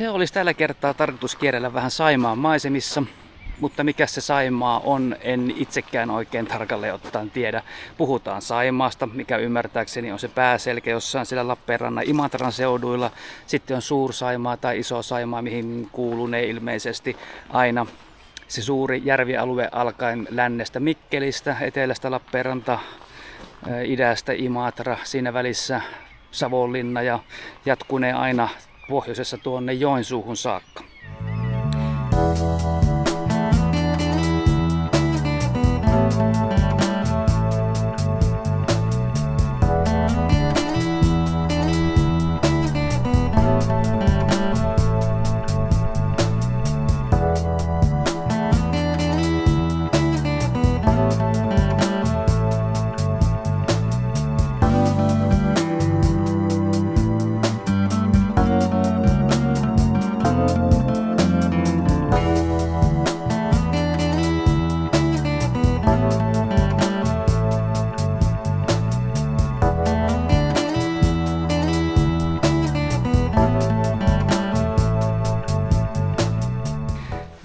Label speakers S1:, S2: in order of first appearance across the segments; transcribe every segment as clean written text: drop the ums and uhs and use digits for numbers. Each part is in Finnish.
S1: Se olisi tällä kertaa tarkoitus kierrellä vähän Saimaan maisemissa, mutta mikä se Saimaa on, en itsekään oikein tarkalleen ottaen tiedä. Puhutaan Saimaasta, mikä ymmärtääkseni on se pääselkä jossain siellä Lappeenrannan Imatran seuduilla. Sitten on Suur-Saimaa tai Iso-Saimaa, mihin kuuluu ne ilmeisesti aina. Se suuri järvialue alkaen lännestä Mikkelistä, etelästä Lappeenranta, idästä Imatra, siinä välissä Savonlinna ja jatkunee aina pohjoisessa tuonne Joensuuhun saakka.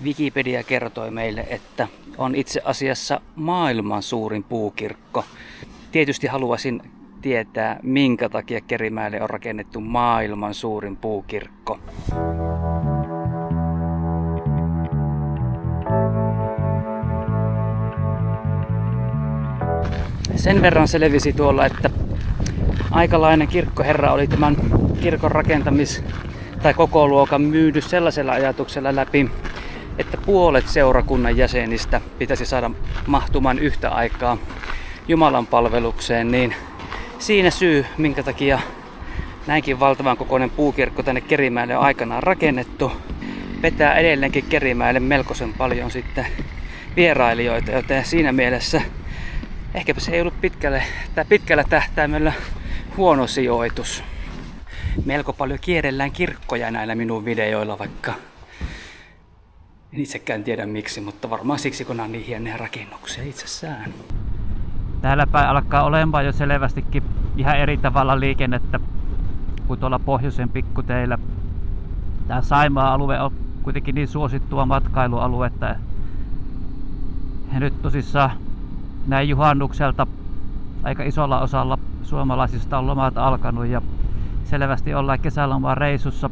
S1: Wikipedia kertoi meille, että on itse asiassa maailman suurin puukirkko. Tietysti haluaisin tietää, minkä takia Kerimäelle on rakennettu maailman suurin puukirkko. Sen verran selvisi tuolla, että aikalainen kirkkoherra oli tämän kirkon tai kokoluokan myydy sellaisella ajatuksella läpi, että puolet seurakunnan jäsenistä pitäisi saada mahtumaan yhtä aikaa Jumalan palvelukseen, niin siinä syy, minkä takia näinkin valtavan kokoinen puukirkko tänne Kerimäelle on aikanaan rakennettu, vetää edelleenkin Kerimäelle melkoisen paljon sitten vierailijoita, joten siinä mielessä ehkäpä se ei ollut pitkällä tähtäimellä huono sijoitus. Melko paljon kierrellään kirkkoja näillä minun videoilla, vaikka en itsekään tiedä miksi, mutta varmaan siksi, kun on niin hienoja rakennuksia itsessään. Täällä päin alkaa olemaan jo selvästikin ihan eri tavalla liikennettä kuin tuolla pohjoisen pikkuteillä. Tämä Saimaa-alue on kuitenkin niin suosittua matkailualuetta. Ja nyt tosissaan näin juhannukselta aika isolla osalla suomalaisista on lomat alkanut ja selvästi ollaan kesälomaa reissussa.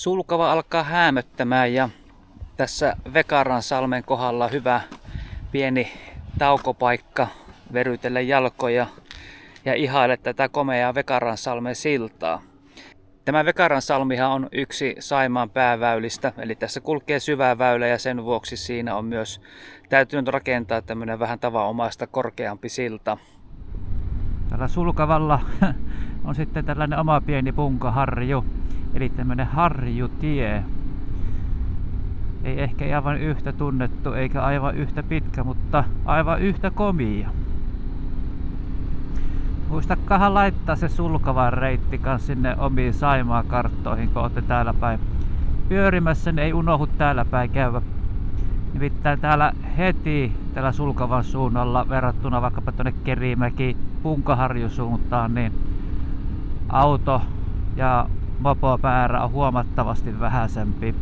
S1: Sulkava alkaa häämöttämään ja tässä Vekaransalmen kohdalla hyvä pieni taukopaikka verytellä jalkoja ja ihaile tätä komeaa Vekaransalmen siltaa. Tämä Vekaransalmihan on yksi Saimaan pääväylistä, eli tässä kulkee syvä väylä ja sen vuoksi siinä on myös täytynyt rakentaa tämmöinen vähän tavanomaista korkeampi silta. Tällä Sulkavalla on sitten tällainen oma pieni punkaharju, eli tämmöinen harjutie. Ei ehkä aivan yhtä tunnettu eikä aivan yhtä pitkä, mutta aivan yhtä komia. Muistakaahan laittaa se Sulkavan reitti kanssa sinne omiin Saimaan karttoihin, kun olette täällä päin pyörimässä, niin ei unohdu täällä päin käydä. Nimittäin täällä heti tällä Sulkavan suunnalla verrattuna vaikkapa tuonne Kerimäki Punkaharju suuntaan, niin auto- ja mopomäärä on huomattavasti vähäisempi.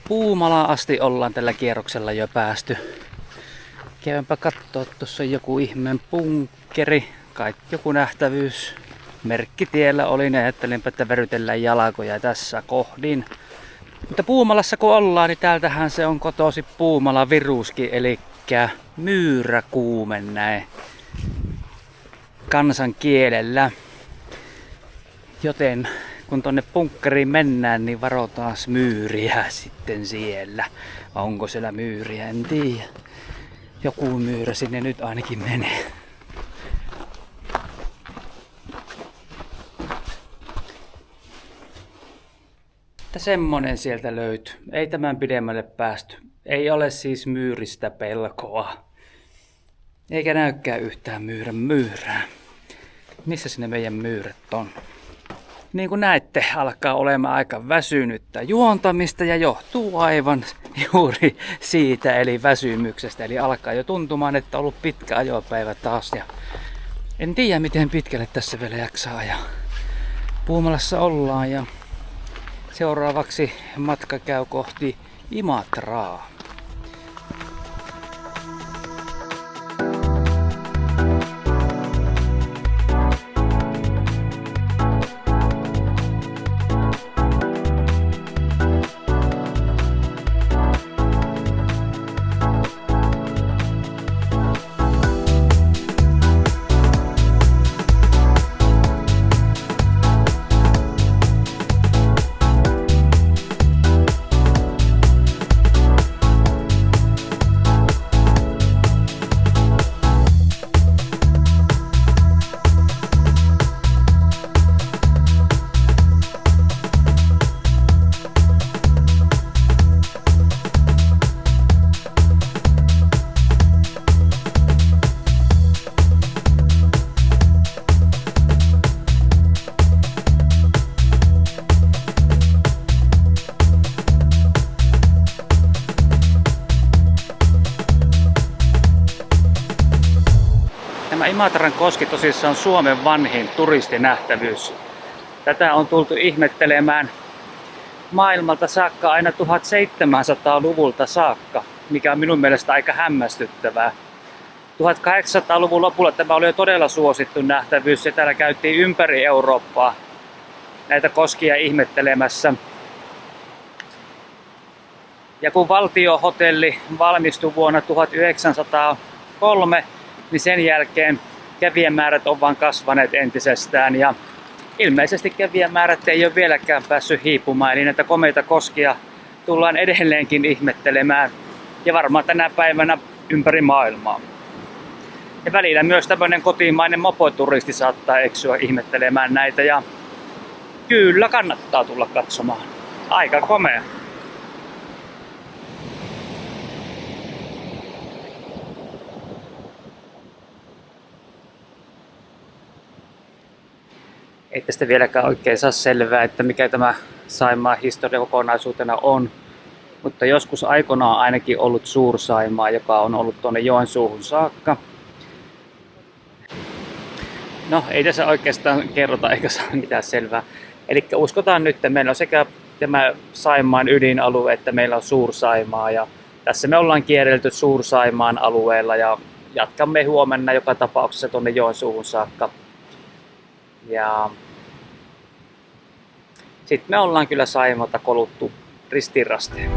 S1: Puumalaan asti ollaan tällä kierroksella jo päästy. Käydäänpä kattoo, tuossa on joku ihmeen bunkkeri, kai joku nähtävyys. Merkkitiellä olin ja ajattelinpä, että verytellään jalkoja tässä kohdin. Mutta Puumalassa kun ollaan, niin täältähän se on kotosi Puumala viruski, eli myyräkuume näin kansankielellä. Joten kun tonne bunkkeriin mennään, niin varotaan myyriä sitten siellä. Onko siellä myyriä, en tiedä. Joku myyrä sinne nyt ainakin menee. Että semmonen sieltä löytyi. Ei tämän pidemmälle päästy. Ei ole siis myyristä pelkoa. Eikä näykään yhtään myyrää. Missä sinne meidän myyrät on? Niin kuin näette, alkaa olemaan aika väsynyttä juontamista ja johtuu aivan juuri siitä, eli väsymyksestä. Eli alkaa jo tuntumaan, että on ollut pitkä ajopäivä taas. Ja en tiedä, miten pitkälle tässä vielä jaksaa. Ja Puumalassa ollaan ja seuraavaksi matka käy kohti Imatraa. Imatran koski tosissaan on Suomen vanhin turistinähtävyys. Tätä on tultu ihmettelemään maailmalta saakka aina 1700-luvulta saakka, mikä on minun mielestä aika hämmästyttävää. 1800-luvun lopulla tämä oli jo todella suosittu nähtävyys ja täällä käytiin ympäri Eurooppaa näitä koskia ihmettelemässä. Ja kun valtiohotelli valmistui vuonna 1903, niin sen jälkeen kävijämäärät on vaan kasvaneet entisestään ja ilmeisesti kävijämäärät ei ole vieläkään päässyt hiipumaan, eli näitä komeita koskia tullaan edelleenkin ihmettelemään ja varmaan tänä päivänä ympäri maailmaa. Ja välillä myös tämmöinen kotimainen mopoturisti saattaa eksyä ihmettelemään näitä ja kyllä kannattaa tulla katsomaan. Aika komea. Ei tästä vieläkään oikein saa selvää, että mikä tämä Saimaan historia kokonaisuutena on. Mutta joskus aikoinaan on ainakin ollut Suur-Saimaa, joka on ollut tuonne Joensuuhun saakka. No, ei tässä oikeastaan kerrota eikä saa mitään selvää. Eli uskotaan nyt, että meillä on sekä tämä Saimaan ydinalue, että meillä on Suur-Saimaa. Ja tässä me ollaan kierrelty Suur-Saimaan alueella ja jatkamme huomenna joka tapauksessa tuonne Joensuuhun saakka. Ja sitten me ollaan kyllä Saimalta koluttu ristiin rastiin.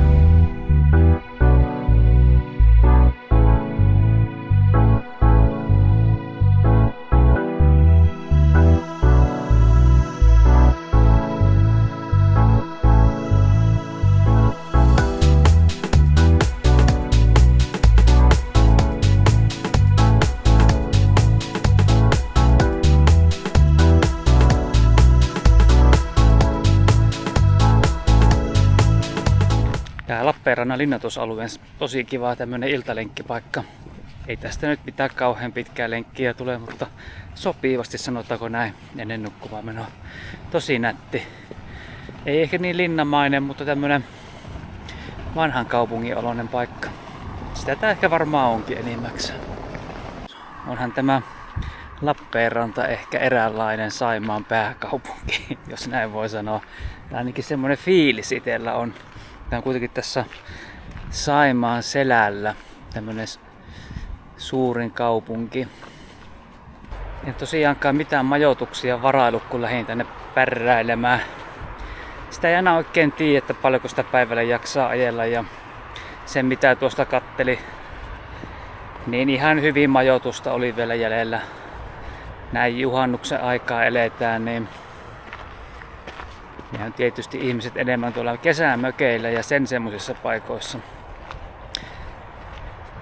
S1: Tää Lappeenrannan linnatusalueen tosi kiva tämmönen iltalenkkipaikka. Ei tästä nyt mitään kauhean pitkää lenkkiä tule, mutta sopivasti sanotaanko näin ennen nukkumaan menoa. Tosi nätti. Ei ehkä niin linnamainen, mutta tämmönen vanhan kaupungin oloinen paikka. Sitä tää ehkä varmaan onkin enimmäkseen. Onhan tämä Lappeenranta ehkä eräänlainen Saimaan pääkaupunki, jos näin voi sanoa. Tää ainakin semmonen fiilis itsellä on. Tämä on kuitenkin tässä Saimaan selällä tämmönen suurin kaupunki. En tosiaankaan mitään majoituksia varailu, kun lähdin tänne pärräilemään. Sitä ei aina oikein tiedä, että paljonko sitä päivällä jaksaa ajella. Ja sen mitä tuosta katteli, niin ihan hyvin majoitusta oli vielä jäljellä. Näin juhannuksen aikaa eletään, niin ja on tietysti ihmiset enemmän tuolla kesämökeillä ja sen semmoisissa paikoissa.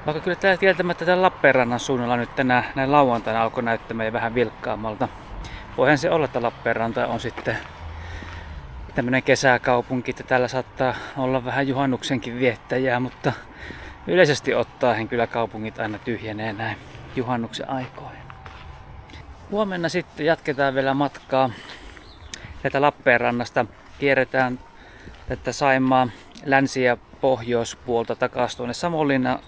S1: Vaikka kyllä täällä kieltämättä täällä Lappeenrannan suunnalla nyt tänään näin lauantaina alkoi näyttämään vähän vilkkaammalta. Voihan se olla, että Lappeenranta on sitten tämmönen kesäkaupunki, että täällä saattaa olla vähän juhannuksenkin viettäjää, mutta yleisesti ottaen kyllä kaupungit aina tyhjenee näin juhannuksen aikoihin. Huomenna sitten jatketaan vielä matkaa. Tätä Lappeenrannasta kierretään tätä Saimaa länsi- ja pohjoispuolta takaisin tuonne Savonlinnan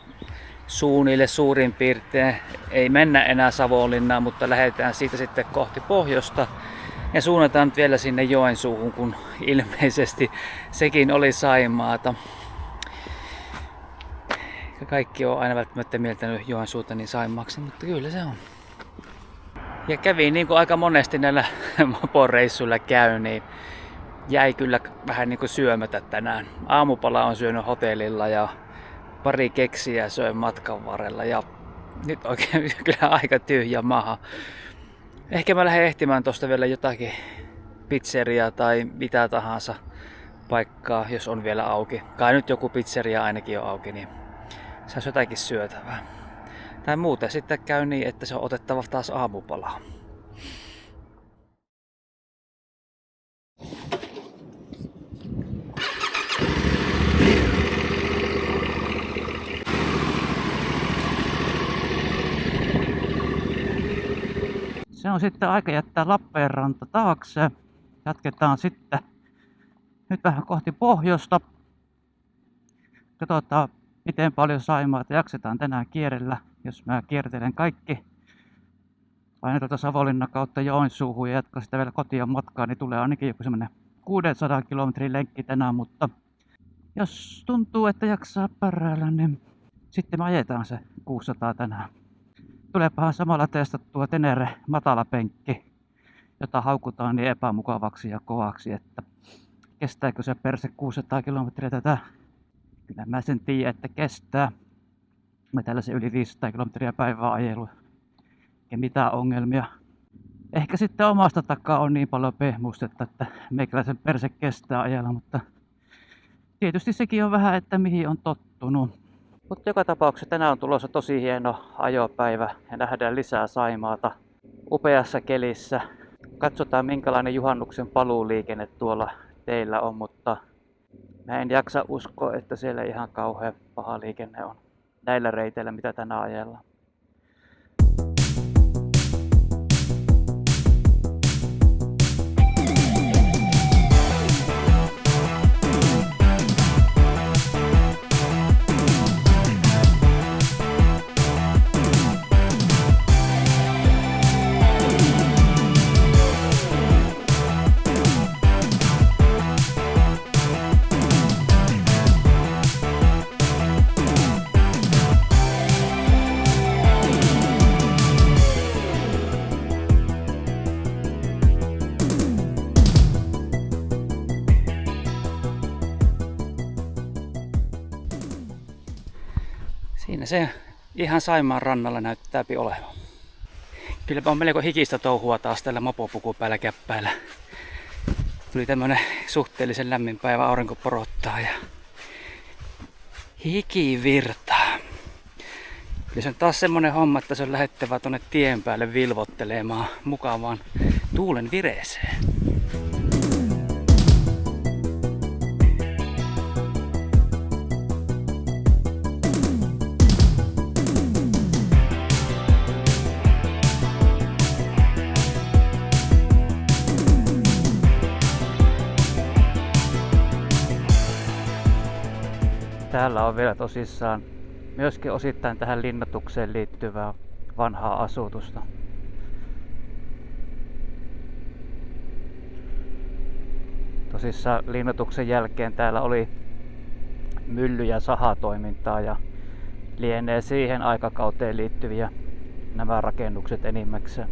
S1: suunnille suurin piirtein. Ei mennä enää Savonlinnaan, mutta lähdetään siitä sitten kohti pohjoista. Ja suunnataan nyt vielä sinne Joensuuhun, kun ilmeisesti sekin oli Saimaata. Kaikki on aina välttämättä mieltänyt Joensuuta niin Saimaaksi, mutta kyllä se on. Ja kävin niin kuin aika monesti näillä moporeissuilla käy, niin jäi kyllä vähän niin kuin syömättä tänään. Aamupala on syönyt hotellilla ja pari keksiä söin matkan varrella ja nyt oikein kyllä aika tyhjä maha. Ehkä mä lähden ehtimään tosta vielä jotakin pizzeriaa tai mitä tahansa paikkaa, jos on vielä auki. Kai nyt joku pizzeria ainakin on auki, niin saisi jotakin syötävää. Tai muuten sitten käy niin, että se on otettava taas aamupalaa. Se on sitten aika jättää Lappeenranta taakse. Jatketaan sitten nyt vähän kohti pohjoista. Katsotaan miten paljon Saimaata jaksetaan tänään kierrellä, jos mä kiertelen kaikki paina tuota Savonlinnan kautta Joensuuhun ja jatkaa sitä vielä kotiin matkaa, niin tulee ainakin joku semmoinen 600 kilometrin lenkki tänään, mutta jos tuntuu, että jaksaa pärjäällä, niin sitten me ajetaan se 600 tänään. Tuleepahan samalla testattua Tenere matalapenkki, jota haukutaan niin epämukavaksi ja kovaksi, että kestääkö se perse 600 kilometriä tätä. Kyllä mä sen tiedän, että kestää. Mä tällaisen yli 500 kilometriä päivää ajelu. Ja mitään ongelmia. Ehkä sitten omasta takaa on niin paljon pehmustetta, että meikäläisen perse kestää ajella, mutta tietysti sekin on vähän, että mihin on tottunut. Mutta joka tapauksessa tänään on tulossa tosi hieno ajopäivä ja nähdään lisää Saimaata upeassa kelissä. Katsotaan minkälainen juhannuksen paluuliikenne tuolla teillä on, mutta mä en jaksa uskoa, että siellä ihan kauhean paha liikenne on näillä reiteillä, mitä tänään ajellaan. Siinä se ihan Saimaan rannalla näyttääpi olevan. Kyllä on melko hikistä touhua taas tällä mopopuku päällä käppäillä. Tuli tämmönen suhteellisen lämmin päivä, aurinko porottaa ja hiki virtaa. Kyllä se on taas semmonen homma, että se on lähettävä tonne tien päälle vilvottelemaan mukavaan tuulen vireeseen. Täällä on vielä tosissaan myöskin osittain tähän linnoitukseen liittyvää vanhaa asutusta. Tosissaan linnoituksen jälkeen täällä oli mylly- ja sahatoimintaa ja lienee siihen aikakauteen liittyviä nämä rakennukset enimmäkseen.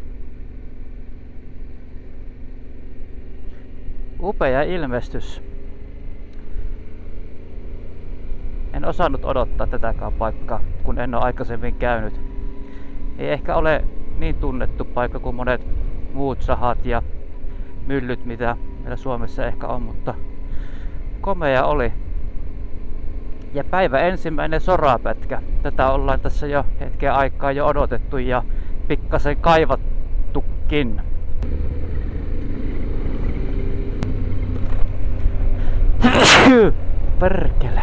S1: Upea ilmestys. En osannut odottaa tätäkään paikkaa, kun en ole aikaisemmin käynyt. Ei ehkä ole niin tunnettu paikka kuin monet muut sahat ja myllyt, mitä meillä Suomessa ehkä on, mutta komea oli. Ja päivä ensimmäinen sorapätkä. Tätä ollaan tässä jo hetken aikaa jo odotettu ja pikkasen kaivattukin. Perkele.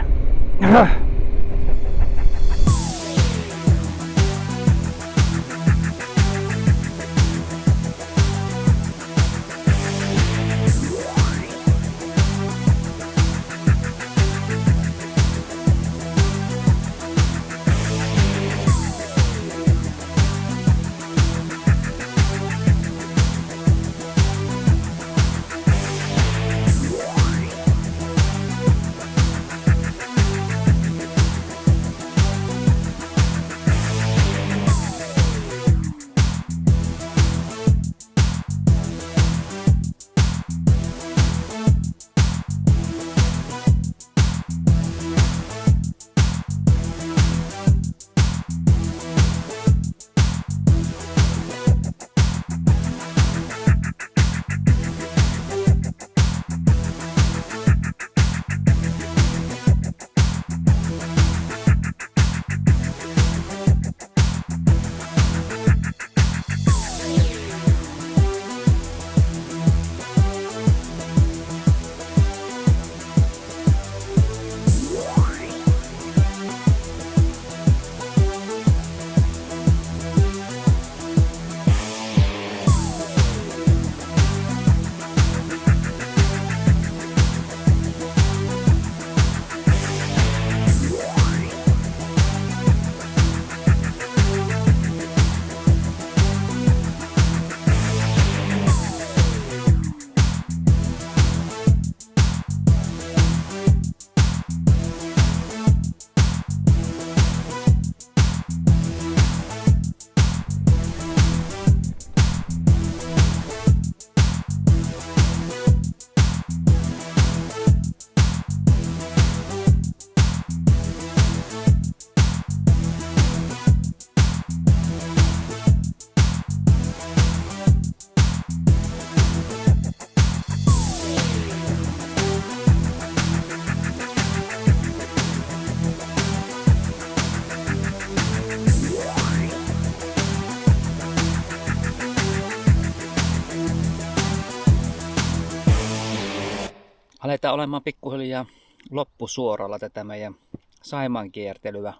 S1: Aletaan olemaan pikkuhiljaa loppusuoralla tätä meidän Saimaan kiertelyä.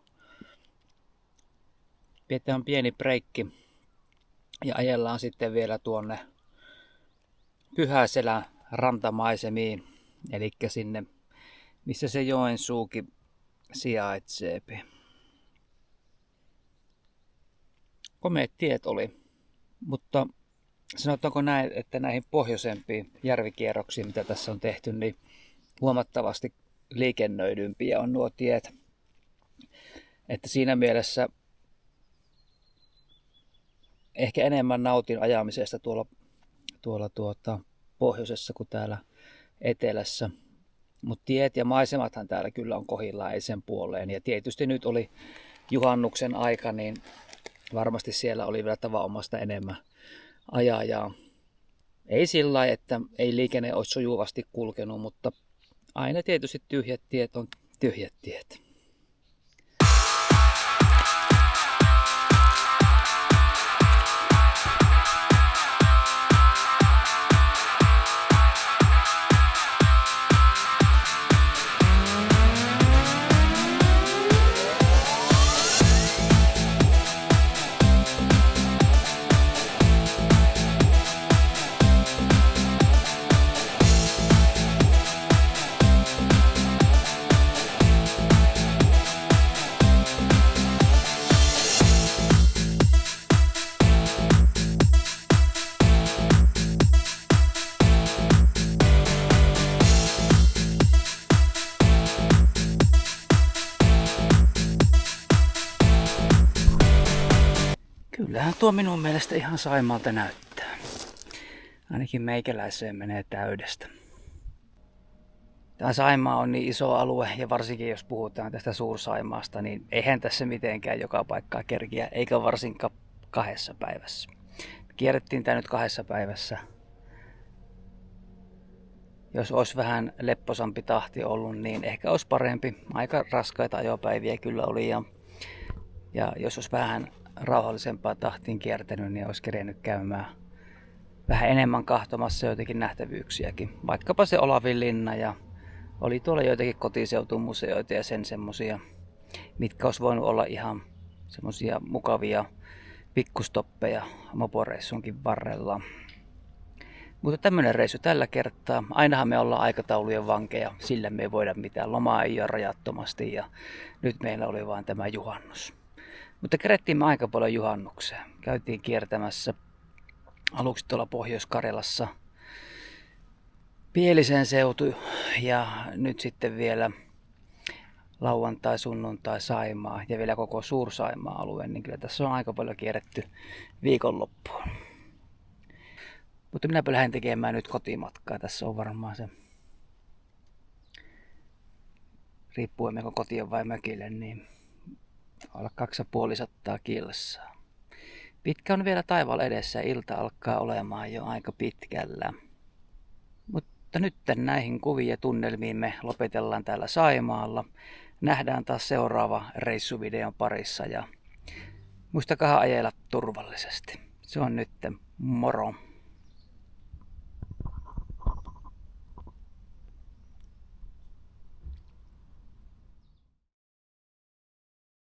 S1: Pidetään pieni breikki ja ajellaan sitten vielä tuonne Pyhäselän rantamaisemiin, eli sinne, missä se Joensuukin sijaitsee. Komeat tiet oli, mutta sanotaanko näin, että näihin pohjoisempiin järvikierroksiin, mitä tässä on tehty, niin huomattavasti liikennöidympiä on nuo tiet. Että siinä mielessä ehkä enemmän nautin ajamisesta tuolla pohjoisessa kuin täällä etelässä. Mutta tiet ja maisemathan täällä kyllä on kohdillaan, ei sen puoleen. Ja tietysti nyt oli juhannuksen aika, niin varmasti siellä oli vielä tavanomaista enemmän ajajaa. Ei sillä lailla, että ei liikenne olisi sujuvasti kulkenut, mutta aina tietysti tyhjät tiet on tyhjät tiet. Kyllähän tuo minun mielestä ihan Saimaalta näyttää. Ainakin meikäläiseen menee täydestä. Tämä Saimaa on niin iso alue, ja varsinkin jos puhutaan tästä Suur-Saimaasta, niin eihän tässä mitenkään joka paikkaa kerkiä, eikä varsinkaan 2 päivässä. Kierrettiin tämä nyt 2 päivässä. Jos olisi vähän lepposampi tahti ollut, niin ehkä olisi parempi. Aika raskaita ajopäiviä kyllä oli, ja jos olisi vähän rauhallisempaa tahtiin kiertänyt, niin olisi kerennyt käymään vähän enemmän kahtomassa joitakin nähtävyyksiäkin. Vaikkapa se Olavinlinna, ja oli tuolla joitakin kotiseutumuseoita ja sen semmosia, mitkä olisi voinut olla ihan semmosia mukavia pikkustoppeja moporeissunkin varrella. Mutta tämmönen reissu tällä kertaa. Ainahan me ollaan aikataulujen vankeja, sillä me ei voida mitään. Lomaa ei ole rajattomasti, ja nyt meillä oli vaan tämä juhannus. Mutta kerettiin me aika paljon juhannukseen. Käytiin kiertämässä aluksi tuolla Pohjois-Karjalassa Pielisen seutu, ja nyt sitten vielä lauantai, sunnuntai Saimaa ja vielä koko Suur-Saimaa alue, niin kyllä tässä on aika paljon kierretty viikonloppuun. Mutta minäpä lähden tekemään nyt kotimatkaa. Tässä on varmaan se, riippuen meikö kotiin vai mökille, niin olla 250 kilsaa. Pitkä on vielä taivaalla edessä, ilta alkaa olemaan jo aika pitkällä. Mutta nyt näihin kuviin ja tunnelmiin me lopetellaan täällä Saimaalla. Nähdään taas seuraava reissuvideon parissa, ja muistakaa ajella turvallisesti. Se on nyt moro.